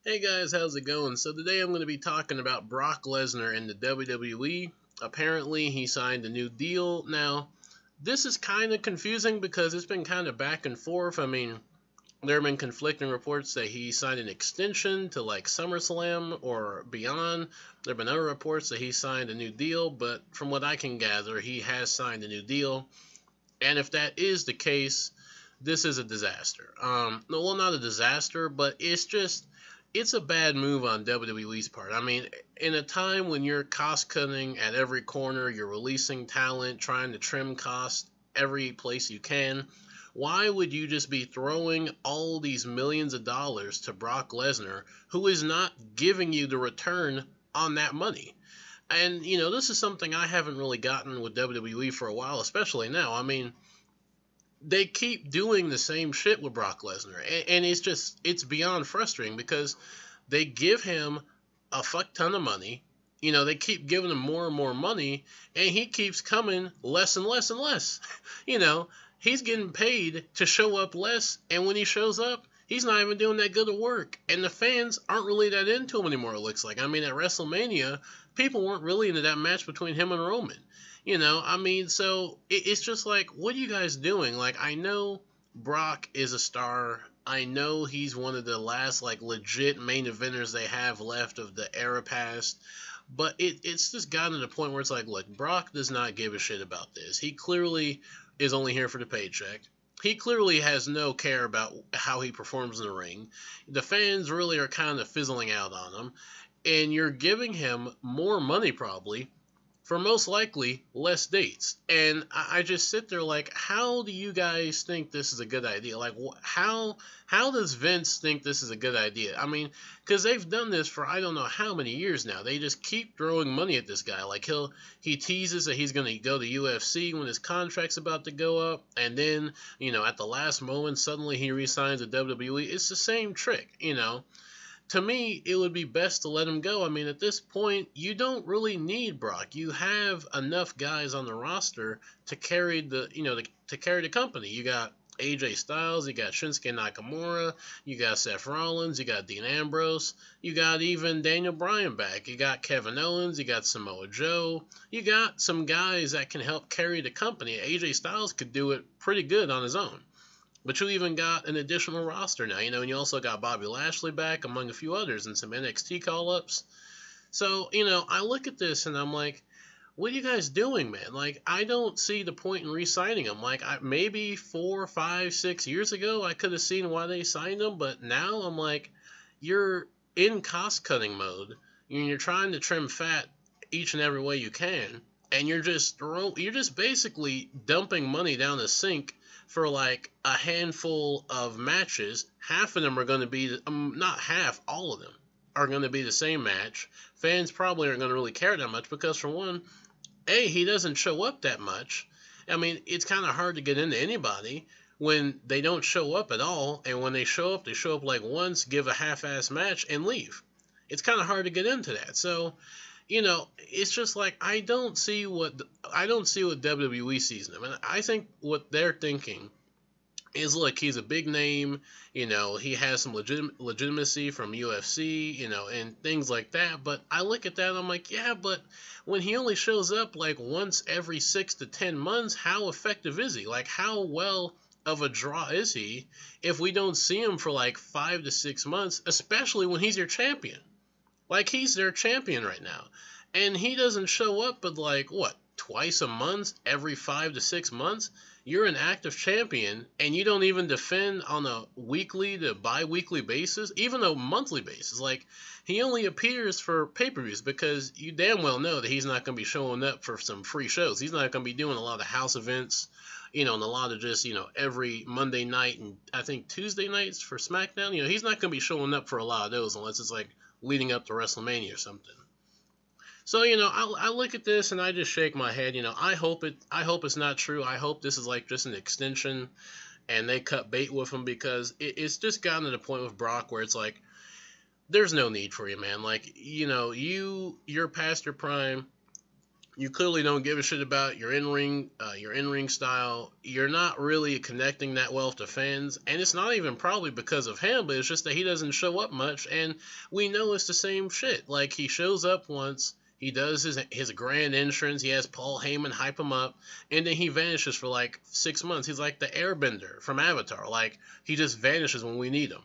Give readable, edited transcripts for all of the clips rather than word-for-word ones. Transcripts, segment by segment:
Hey guys, how's it going? So today I'm going to be talking about Brock Lesnar in the WWE. Apparently he signed a new deal. Now, this is kind of confusing because it's been kind of back and forth. I mean, there have been conflicting reports that he signed an extension to like SummerSlam or beyond. There have been other reports that he signed a new deal, but from what I can gather, he has signed a new deal. And if that is the case, this is a disaster. Well, not a disaster, but it's a bad move on WWE's part. I mean, in a time when you're cost cutting at every corner, you're releasing talent, trying to trim costs every place you can, why would you just be throwing all these millions of dollars to Brock Lesnar, who is not giving you the return on that money? And, this is something I haven't really gotten with WWE for a while, especially now. I mean, they keep doing the same shit with Brock Lesnar, and it's beyond frustrating because they give him a fuck ton of money. They keep giving him more and more money, and he keeps coming less and less and less. He's getting paid to show up less, and when he shows up, he's not even doing that good of work, and the fans aren't really that into him anymore, it looks like. I mean, at WrestleMania, people weren't really into that match between him and Roman. So it's just like, what are you guys doing? Like, I know Brock is a star. I know he's one of the last, like, legit main eventers they have left of the era past. But it's just gotten to the point where it's like, look, Brock does not give a shit about this. He clearly is only here for the paycheck. He clearly has no care about how he performs in the ring. The fans really are kind of fizzling out on him. And you're giving him more money, probably, for most likely less dates. And I just sit there like, how do you guys think this is a good idea? Like, how does Vince think this is a good idea? I mean, because they've done this for I don't know how many years now. They just keep throwing money at this guy. Like, he teases that he's going to go to UFC when his contract's about to go up, and then, at the last moment, suddenly he resigns at WWE. It's the same trick, To me, it would be best to let him go. I mean, at this point, you don't really need Brock. You have enough guys on the roster to carry to carry the company. You got AJ Styles, you got Shinsuke Nakamura, you got Seth Rollins, you got Dean Ambrose, you got even Daniel Bryan back, you got Kevin Owens, you got Samoa Joe, you got some guys that can help carry the company. AJ Styles could do it pretty good on his own. But you even got an additional roster now, and you also got Bobby Lashley back, among a few others, and some NXT call-ups. So, I look at this and I'm like, what are you guys doing, man? Like, I don't see the point in re-signing him. Like, maybe 4, 5, 6 years ago, I could have seen why they signed him, but now I'm like, you're in cost-cutting mode, and you're trying to trim fat each and every way you can, and you're just basically dumping money down the sink for like a handful of matches. Half of them are going to be, not half, all of them are going to be the same match. Fans probably aren't going to really care that much because, for one, he doesn't show up that much. I mean, it's kind of hard to get into anybody when they don't show up at all, and when they show up like once, give a half-ass match, and leave. It's kind of hard to get into that. So, it's just like, I don't see what WWE sees in him. And I think what they're thinking is, look, he's a big name, he has some legitimacy from UFC, and things like that. But I look at that and I'm like, yeah, but when he only shows up like once every 6 to 10 months, how effective is he? Like, how well of a draw is he if we don't see him for like 5 to 6 months, especially when he's your champion? Like, he's their champion right now. And he doesn't show up but like, what, twice a month, every 5 to 6 months? You're an active champion, and you don't even defend on a weekly to bi-weekly basis, even a monthly basis. Like, he only appears for pay-per-views because you damn well know that he's not going to be showing up for some free shows. He's not going to be doing a lot of house events, and a lot of just, every Monday night and I think Tuesday nights for SmackDown. He's not going to be showing up for a lot of those unless it's like leading up to WrestleMania or something. So, I look at this and I just shake my head. I hope it's not true. I hope this is like just an extension and they cut bait with him, because it's just gotten to the point with Brock where it's like, there's no need for you, man. Like, you're past your prime. You clearly don't give a shit about your in-ring style. You're not really connecting that well to fans, and it's not even probably because of him, but it's just that he doesn't show up much, and we know it's the same shit. Like, he shows up once, he does his grand entrance, he has Paul Heyman hype him up, and then he vanishes for like 6 months. He's like the Airbender from Avatar. Like, he just vanishes when we need him,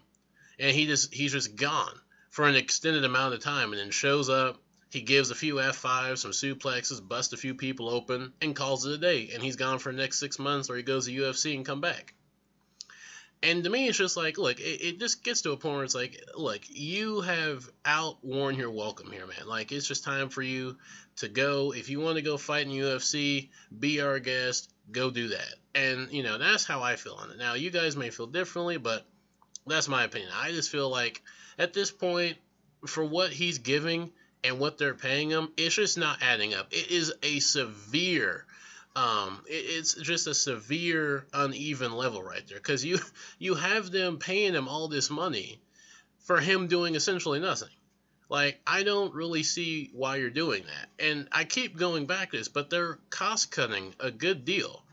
and he's just gone for an extended amount of time, and then shows up. He gives a few F5s, some suplexes, busts a few people open, and calls it a day. And he's gone for the next 6 months, or he goes to UFC and come back. And to me, it's just like, look, it just gets to a point where it's like, look, you have outworn your welcome here, man. Like, it's just time for you to go. If you want to go fight in UFC, be our guest, go do that. And, you know, that's how I feel on it. Now, you guys may feel differently, but that's my opinion. I just feel like, at this point, for what he's giving and what they're paying him, it's just not adding up. It is a severe, it's just a severe uneven level right there. Because you have them paying him all this money for him doing essentially nothing. Like, I don't really see why you're doing that. And I keep going back to this, but they're cost cutting a good deal.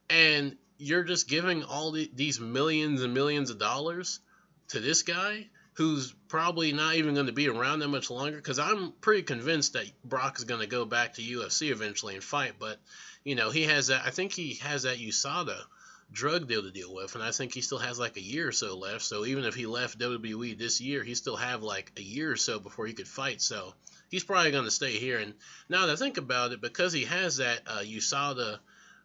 And you're just giving all these millions and millions of dollars to this guy who's probably not even going to be around that much longer, because I'm pretty convinced that Brock is going to go back to UFC eventually and fight, but, you know, he has that, I think he has that USADA drug deal to deal with, and I think he still has like a year or so left, so even if he left WWE this year, he still have like a year or so before he could fight, so he's probably going to stay here. And now that I think about it, because he has that USADA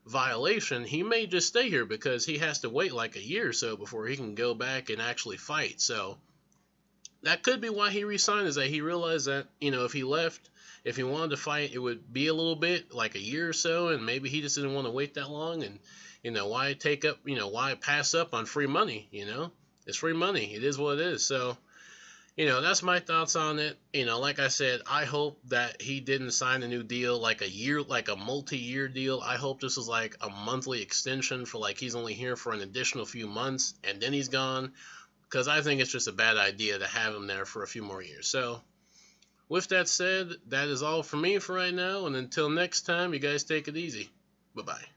violation, he may just stay here because he has to wait like a year or so before he can go back and actually fight, so that could be why he resigned, is that he realized that, you know, if he left, if he wanted to fight, it would be a little bit, like a year or so, and maybe he just didn't want to wait that long, and, you know, why pass up on free money, you know? It's free money. It is what it is. So, you know, that's my thoughts on it. You know, like I said, I hope that he didn't sign a new deal, like a multi-year deal. I hope this is like a monthly extension for, like, he's only here for an additional few months, and then he's gone. Because I think it's just a bad idea to have him there for a few more years. So, with that said, that is all for me for right now. And until next time, you guys take it easy. Bye-bye.